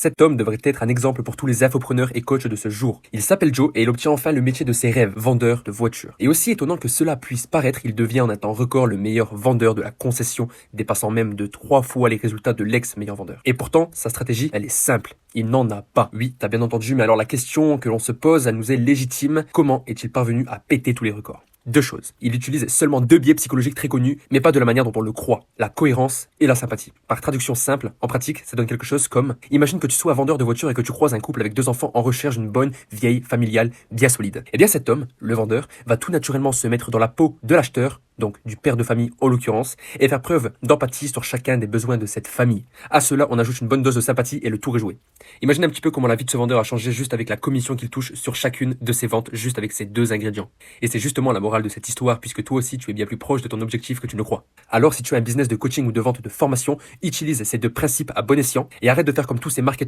Cet homme devrait être un exemple pour tous les infopreneurs et coachs de ce jour. Il s'appelle Joe et il obtient enfin le métier de ses rêves, vendeur de voitures. Et aussi étonnant que cela puisse paraître, il devient en un temps record le meilleur vendeur de la concession, dépassant même de 3 fois les résultats de l'ex-meilleur vendeur. Et pourtant, sa stratégie, elle est simple. Il n'en a pas. Oui, t'as bien entendu, mais alors la question que l'on se pose, elle nous est légitime. Comment est-il parvenu à péter tous les records? Deux choses. Il utilise seulement deux biais psychologiques très connus, mais pas de la manière dont on le croit. La cohérence et la sympathie. Par traduction simple, en pratique, ça donne quelque chose comme: imagine que tu sois vendeur de voitures et que tu croises un couple avec 2 enfants en recherche d'une bonne vieille familiale bien solide. Eh bien cet homme, le vendeur, va tout naturellement se mettre dans la peau de l'acheteur, donc du père de famille en l'occurrence, et faire preuve d'empathie sur chacun des besoins de cette famille. À cela, on ajoute une bonne dose de sympathie et le tour est joué. Imaginez un petit peu comment la vie de ce vendeur a changé juste avec la commission qu'il touche sur chacune de ses ventes, juste avec ces deux ingrédients. Et c'est justement la morale de cette histoire, puisque toi aussi tu es bien plus proche de ton objectif que tu ne crois. Alors si tu as un business de coaching ou de vente de formation, utilise ces deux principes à bon escient et arrête de faire comme tous ces marketeurs